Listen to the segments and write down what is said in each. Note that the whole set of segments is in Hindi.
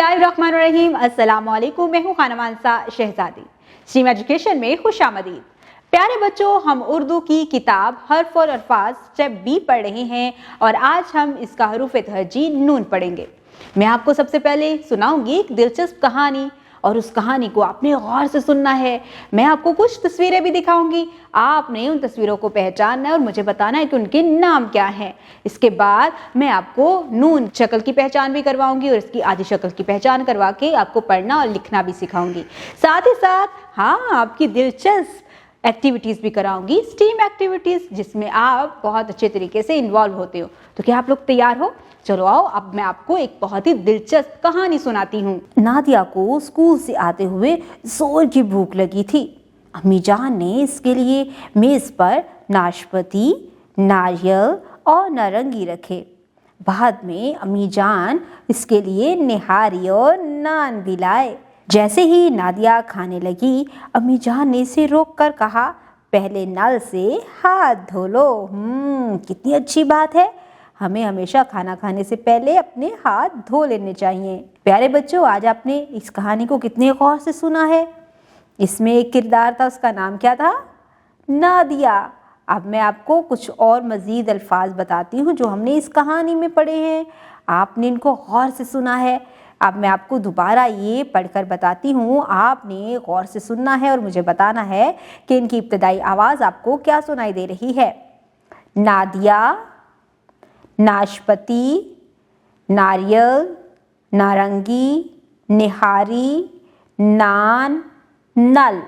बिस्मिल्लाहिर्रहमानिर्रहीम। अस्सलाम वालेकुम। मैं हूँ खाना मानसा शहजादी। स्ट्रीम एजुकेशन में खुशामदीद। प्यारे बच्चों, हम उर्दू की किताब हर्फ और अल्फाज स्टेप बी पढ़ रहे हैं और आज हम इसका हरूफ तहजी नून पढ़ेंगे। मैं आपको सबसे पहले सुनाऊंगी एक दिलचस्प कहानी और उस कहानी को आपने गौर से सुनना है। मैं आपको कुछ तस्वीरें भी दिखाऊंगी, आपने उन तस्वीरों को पहचानना है और मुझे बताना है कि उनके नाम क्या हैं। इसके बाद मैं आपको नून शक्ल की पहचान भी करवाऊंगी और इसकी आधी शक्ल की पहचान करवा के आपको पढ़ना और लिखना भी सिखाऊंगी। साथ ही साथ आपकी दिलचस्प एक्टिविटीज़ भी कराऊंगी, स्टीम एक्टिविटीज़, जिसमें आप बहुत अच्छे तरीके से इन्वॉल्व होते हो। तो क्या आप लोग तैयार हो? चलो आओ, अब मैं आपको एक बहुत ही दिलचस्प कहानी सुनाती हूँ। नादिया को स्कूल से आते हुए जोर की भूख लगी थी। अम्मी जान ने इसके लिए मेज़ पर नाशपाती, नारियल और नारंगी रखे। बाद में अम्मी जान इसके लिए निहारी और नान भी लाए। जैसे ही नादिया खाने लगी, अम्मी जान ने इसे रोक कर कहा, पहले नल से हाथ धो लो। कितनी अच्छी बात है, हमें हमेशा खाना खाने से पहले अपने हाथ धो लेने चाहिए। प्यारे बच्चों, आज आपने इस कहानी को कितने गौर से सुना है। इसमें एक किरदार था, उसका नाम क्या था? नादिया। अब मैं आपको कुछ और मज़ीद अल्फाज बताती हूँ जो हमने इस कहानी में पढ़े हैं। आपने इनको गौर से सुना है। अब मैं आपको दोबारा ये पढ़कर बताती हूँ, आपने गौर से सुनना है और मुझे बताना है कि इनकी इब्तदाई आवाज़ आपको क्या सुनाई दे रही है। नादिया, नाशपाती, नारियल, नारंगी, निहारी, नान, नल।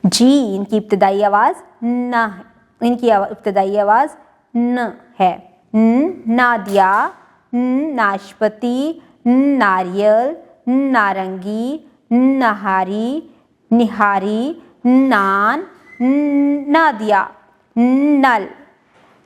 जी, इनकी इब्तदाई आवाज़ न है, इनकी इब्तदाई आवाज़ न है। नादिया, नाशपाती, नारियल, नारंगी, नहारी, निहारी, नान, नादिया, नल।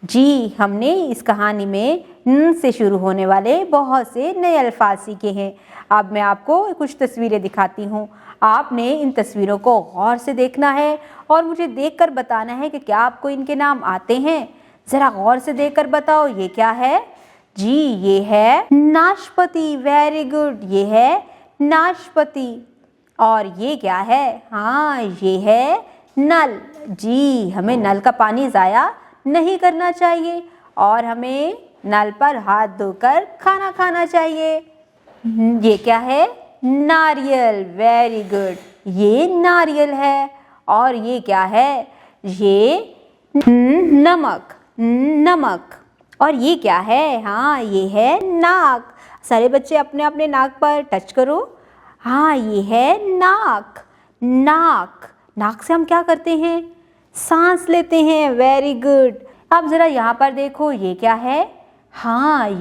जी, हमने इस कहानी में न से शुरू होने वाले बहुत से नए अल्फाज सीखे हैं। अब मैं आपको कुछ तस्वीरें दिखाती हूँ। आपने इन तस्वीरों को गौर से देखना है और मुझे देखकर बताना है कि क्या आपको इनके नाम आते हैं। ज़रा गौर से देखकर बताओ, ये क्या है? जी, ये है नाशपाती। वेरी गुड, ये है नाशपाती। और ये क्या है? ये है नल। जी, हमें नल का पानी ज़ाया नहीं करना चाहिए और हमें नल पर हाथ धोकर खाना खाना चाहिए। ये क्या है? नारियल। वेरी गुड, ये नारियल है। और ये क्या है? ये नमक। नमक। और ये क्या है? ये है नाक। सारे बच्चे अपने अपने नाक पर टच करो। ये है नाक। नाक। नाक से हम क्या करते हैं? सांस लेते हैं। Very good. अब ज़रा यहाँ पर देखो, ये क्या है?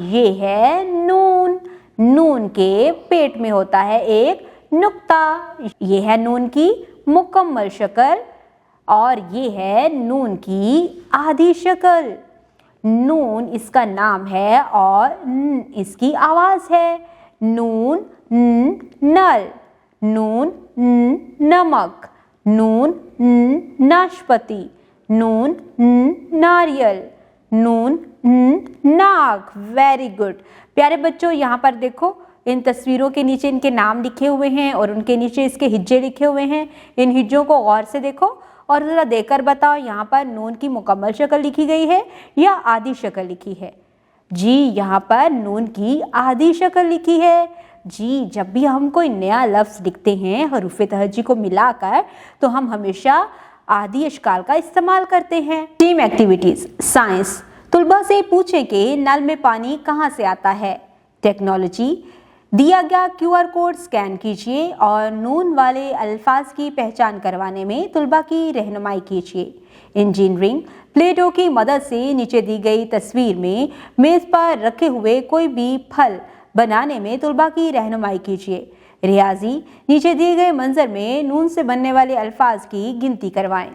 ये है नून। नून के पेट में होता है एक नुक्ता। ये है नून की मुकम्मल शक्ल और ये है नून की आधी शक्ल। नून इसका नाम है और इसकी आवाज़ है। नून नल, नून नमक, नून नाशपाती, नून नारियल, नून नाक। Very good. प्यारे बच्चों, यहाँ पर देखो, इन तस्वीरों के नीचे इनके नाम लिखे हुए हैं और उनके नीचे इसके हिज्जे लिखे हुए हैं। इन हिज्जों को गौर से देखो और ज़रा देखकर बताओ, यहाँ पर नून की मुकम्मल शक्ल लिखी गई है या आधी शक्ल लिखी है? जी, यहाँ पर नून की आधी शक्ल लिखी है। जी, जब भी हम कोई नया लफ्ज़ लिखते हैं हरूफ तहजी को मिलाकर, तो हम हमेशा आधी अशकाल का इस्तेमाल करते हैं। Team activities. साइंस। तुलबा से पूछें कि नल में पानी कहाँ से आता है। टेक्नोलॉजी। दिया गया QR कोड स्कैन कीजिए और नून वाले अल्फाज की पहचान करवाने में तुलबा की रहनुमाई कीजिए। इंजीनियरिंग। प्लेटो की मदद से नीचे दी गई तस्वीर में मेज़ पर रखे हुए कोई भी फल बनाने में तुलबा की रहनुमाई कीजिए। रियाजी। नीचे दिए गए मंजर में नून से बनने वाले अल्फाज की गिनती करवाएं।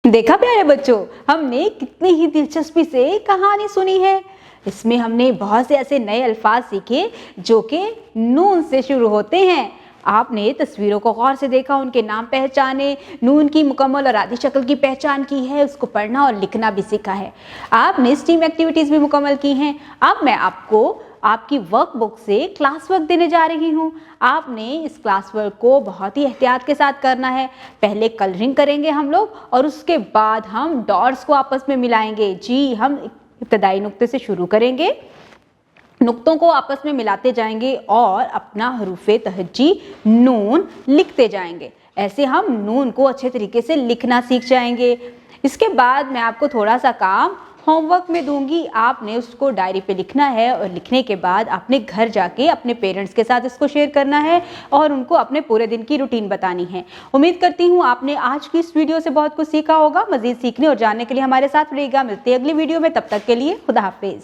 देखा प्यारे बच्चों, हमने कितनी ही दिलचस्पी से कहानी सुनी है। इसमें हमने बहुत से ऐसे नए अल्फाज सीखे जो कि नून से शुरू होते हैं। आपने तस्वीरों को गौर से देखा, उनके नाम पहचाने, नून की मुकम्मल और आधी शक्ल की पहचान की है, उसको पढ़ना और लिखना भी सीखा है। आपने स्टीम एक्टिविटीज़ भी मुकम्मल की हैं। अब मैं आपको आपकी वर्कबुक से क्लास वर्क देने जा रही हूँ। आपने इस क्लास वर्क को बहुत ही एहतियात के साथ करना है। पहले कलरिंग करेंगे हम लोग और उसके बाद हम डॉट्स को आपस में मिलाएंगे। जी, हम इब्तदाई नुक्ते से शुरू करेंगे, नुक्तों को आपस में मिलाते जाएंगे और अपना हरूफे तहज्जी नून लिखते जाएंगे। ऐसे हम नून को अच्छे तरीके से लिखना सीख जाएंगे। इसके बाद मैं आपको थोड़ा सा काम होमवर्क में दूंगी, आपने उसको डायरी पे लिखना है और लिखने के बाद आपने घर जाके अपने पेरेंट्स के साथ इसको शेयर करना है और उनको अपने पूरे दिन की रूटीन बतानी है। उम्मीद करती हूँ आपने आज की इस वीडियो से बहुत कुछ सीखा होगा। मज़ीद सीखने और जानने के लिए हमारे साथ रहिएगा। मिलते हैं अगली वीडियो में, तब तक के लिए खुदा हाफिज़।